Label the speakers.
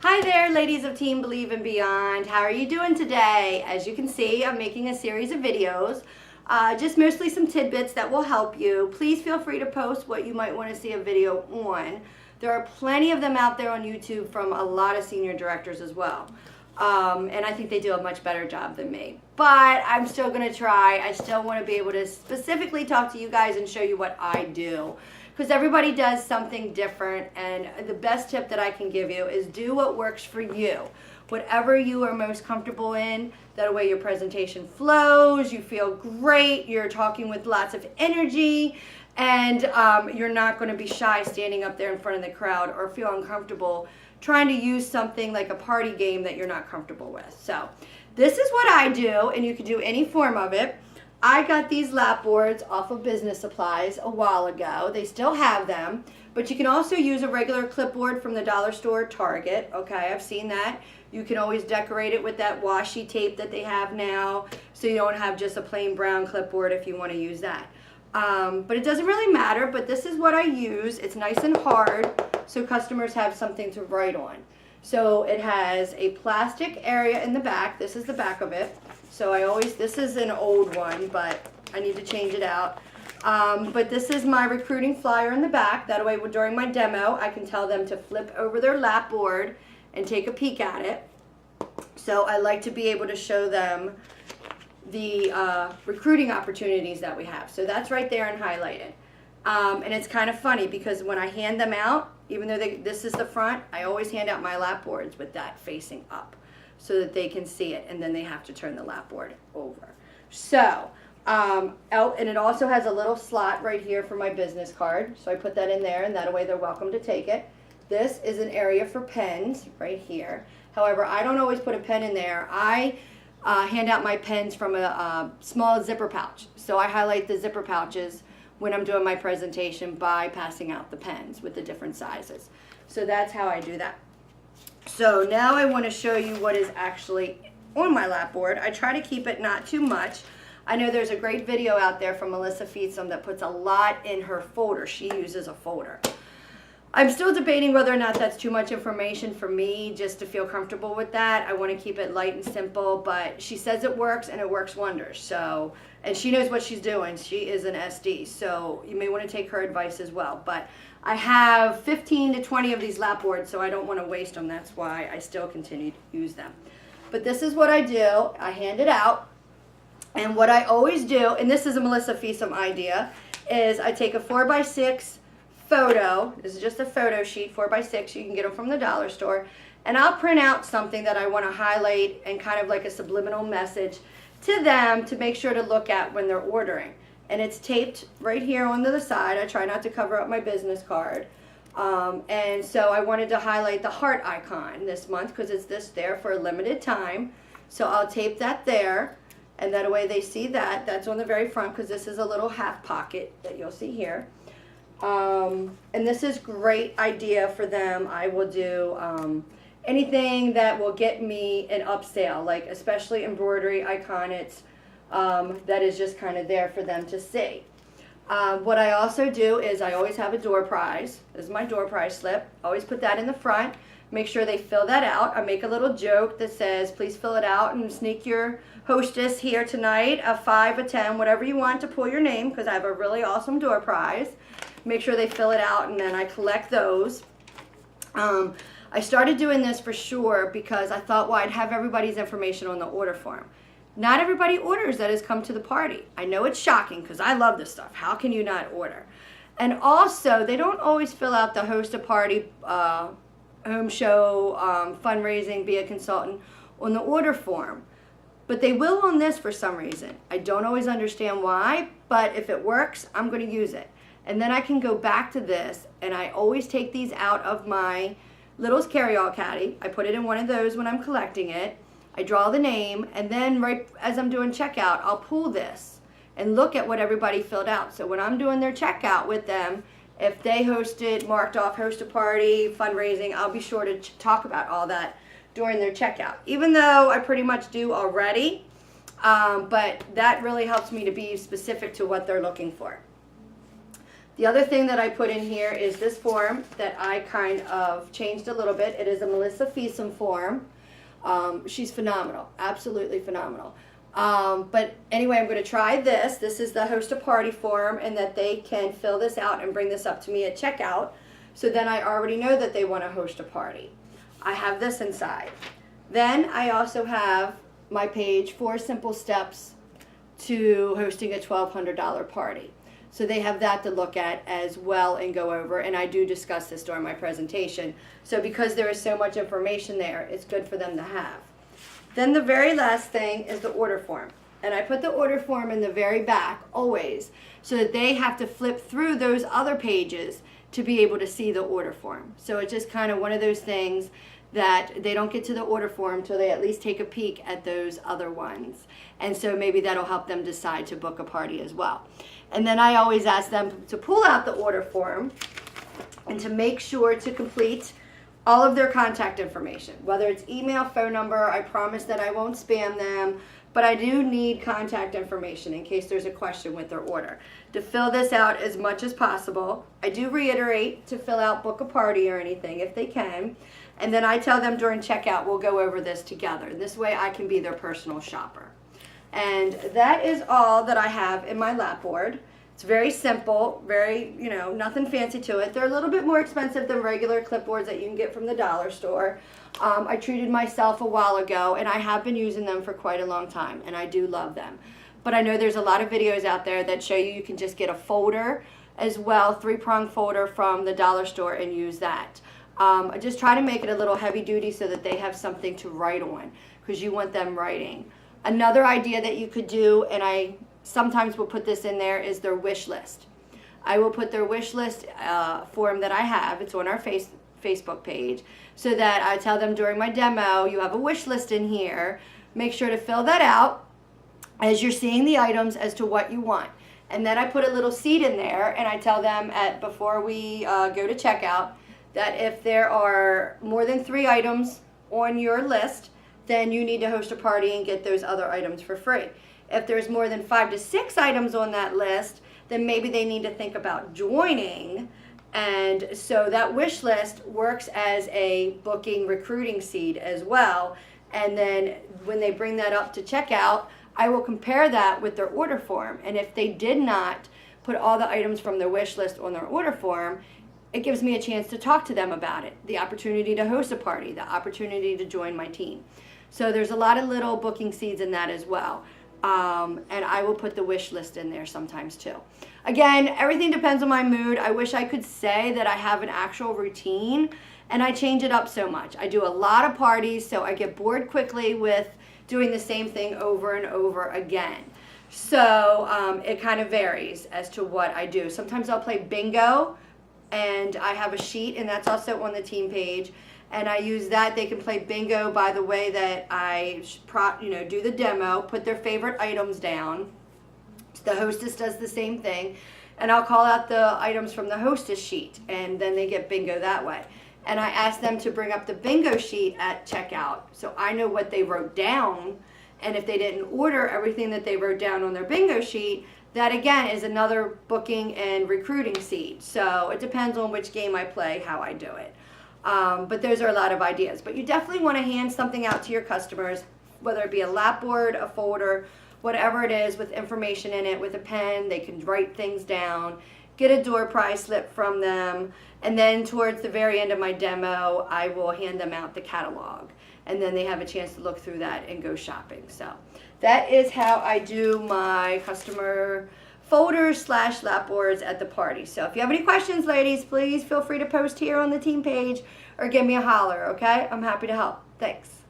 Speaker 1: Hi there, ladies of Team Believe and Beyond. How are you doing today? As you can see, I'm making a series of videos, just mostly some tidbits that will help you. Please feel free to post what you might want to see a video on. There are plenty of them out there on YouTube from a lot of senior directors as well. And I think they do a much better job than me. But I'm still going to try. I still want to be able to specifically talk to you guys and show you what I do. Because everybody does something different, and the best tip that I can give you is do what works for you. Whatever you are most comfortable in, that way your presentation flows, you feel great, you're talking with lots of energy, and you're not going to be shy standing up there in front of the crowd or feel uncomfortable trying to use something like a party game that you're not comfortable with. So this is what I do, and you can do any form of it. I got these Lapboards off of Business Supplies a while ago. They still have them, but you can also use a regular clipboard from the dollar store, Target. Okay, I've seen that. You can always decorate it with that washi tape that they have now, so you don't have just a plain brown clipboard if you want to use that. But it doesn't really matter, but this is what I use. It's nice and hard, so customers have something to write on. So it has a plastic area in the back. This is the back of it. So this is an old one, but I need to change it out. But this is my recruiting flyer in the back. That way during my demo, I can tell them to flip over their Lapboard and take a peek at it. So I like to be able to show them the recruiting opportunities that we have. So that's right there and highlighted. And it's kind of funny because when I hand them out, even though this is the front, I always hand out my Lapboards with that facing up, so that they can see it, and then they have to turn the Lapboard over. So, and it also has a little slot right here for my business card, so I put that in there, and that way they're welcome to take it. This is an area for pens right here. However, I don't always put a pen in there. I hand out my pens from a small zipper pouch, so I highlight the zipper pouches when I'm doing my presentation by passing out the pens with the different sizes. So that's how I do that. So now I want to show you what is actually on my Lapboard. I try to keep it not too much. I know there's a great video out there from Melissa Feetsum that puts a lot in her folder. She uses a folder. I'm still debating whether or not that's too much information for me just to feel comfortable with that. I want to keep it light and simple, but she says it works and it works wonders. So, and she knows what she's doing. She is an SD, so you may want to take her advice as well. But I have 15 to 20 of these Lapboards, so I don't want to waste them. That's why I still continue to use them. But this is what I do. I hand it out. And what I always do, and this is a Melissa Feetsum idea, is I take a 4x6 photo. This is just a photo sheet, 4x6. You can get them from the dollar store. And I'll print out something that I want to highlight and kind of like a subliminal message to them to make sure to look at when they're ordering. And it's taped right here on the side. I try not to cover up my business card. And so I wanted to highlight the heart icon this month because it's there for a limited time. So I'll tape that there, and that way they see that. That's on the very front because this is a little half pocket that you'll see here. And this is great idea for them. I will do anything that will get me an upsale, like especially embroidery iconics. That is just kind of there for them to see. What I also do is I always have a door prize. This is my door prize slip. Always put that in the front. Make sure they fill that out. I make a little joke that says, please fill it out and sneak your hostess here tonight, a 5, a 10, whatever you want to pull your name, because I have a really awesome door prize. Make sure they fill it out, and then I collect those. I started doing this for sure because I thought, well, I'd have everybody's information on the order form. Not everybody orders that has come to the party. I know it's shocking because I love this stuff. How can you not order? And also, they don't always fill out the host a party, home show, fundraising, be a consultant on the order form. But they will on this for some reason. I don't always understand why, but if it works, I'm going to use it. And then I can go back to this, and I always take these out of my Little's carry-all caddy. I put it in one of those when I'm collecting it. I draw the name, and then right as I'm doing checkout, I'll pull this and look at what everybody filled out. So when I'm doing their checkout with them, if they hosted, marked off host a party, fundraising, I'll be sure to talk about all that during their checkout. Even though I pretty much do already, but that really helps me to be specific to what they're looking for. The other thing that I put in here is this form that I kind of changed a little bit. It is a Melissa Feasum form. She's phenomenal, absolutely phenomenal. But anyway, I'm going to try this. This is the host a party form, and that they can fill this out and bring this up to me at checkout. So then I already know that they want to host a party. I have this inside. Then I also have my page, 4 simple steps to hosting a $1,200 party. So they have that to look at as well and go over, and I do discuss this during my presentation. So because there is so much information there, it's good for them to have. Then the very last thing is the order form. And I put the order form in the very back always, so that they have to flip through those other pages to be able to see the order form. So it's just kind of one of those things that they don't get to the order form till they at least take a peek at those other ones. And so maybe that'll help them decide to book a party as well. And then I always ask them to pull out the order form and to make sure to complete all of their contact information, whether it's email, phone number. I promise that I won't spam them, but I do need contact information in case there's a question with their order. To fill this out as much as possible, I do reiterate to fill out book a party or anything if they can. And then I tell them during checkout, we'll go over this together. This way I can be their personal shopper. And that is all that I have in my Lapboard. It's very simple, very, nothing fancy to it. They're a little bit more expensive than regular clipboards that you can get from the dollar store. I treated myself a while ago, and I have been using them for quite a long time, and I do love them. But I know there's a lot of videos out there that show you can just get a folder as well, 3-prong folder from the dollar store, and use that. I just try to make it a little heavy duty so that they have something to write on, because you want them writing. Another idea that you could do, and I sometimes will put this in there, is their wish list. I will put their wish list form that I have. It's on our Facebook page, so that I tell them during my demo, you have a wish list in here. Make sure to fill that out as you're seeing the items as to what you want. And then I put a little seed in there, and I tell them before we go to checkout that if there are more than 3 items on your list, then you need to host a party and get those other items for free. If there's more than 5 to 6 items on that list, then maybe they need to think about joining. And so that wish list works as a booking recruiting seed as well. And then when they bring that up to checkout, I will compare that with their order form. And if they did not put all the items from their wish list on their order form, it gives me a chance to talk to them about it, the opportunity to host a party, the opportunity to join my team. So there's a lot of little booking seeds in that as well. And I will put the wish list in there sometimes too. Again, everything depends on my mood. I wish I could say that I have an actual routine, and I change it up so much. I do a lot of parties, so I get bored quickly with doing the same thing over and over again. So it kind of varies as to what I do. Sometimes I'll play bingo, and I have a sheet, and that's also on the team page. And I use that. They can play bingo by the way that I do the demo, put their favorite items down. The hostess does the same thing. And I'll call out the items from the hostess sheet, and then they get bingo that way. And I ask them to bring up the bingo sheet at checkout, so I know what they wrote down. And if they didn't order everything that they wrote down on their bingo sheet, that again is another booking and recruiting seed. So it depends on which game I play, how I do it. But those are a lot of ideas. But you definitely want to hand something out to your customers, whether it be a Lapboard, a folder, whatever it is, with information in it, with a pen. They can write things down, get a door prize slip from them, and then towards the very end of my demo, I will hand them out the catalog. And then they have a chance to look through that and go shopping. So that is how I do my customer folders / Lapboards at the party. So if you have any questions, ladies, please feel free to post here on the team page or give me a holler, okay? I'm happy to help. Thanks.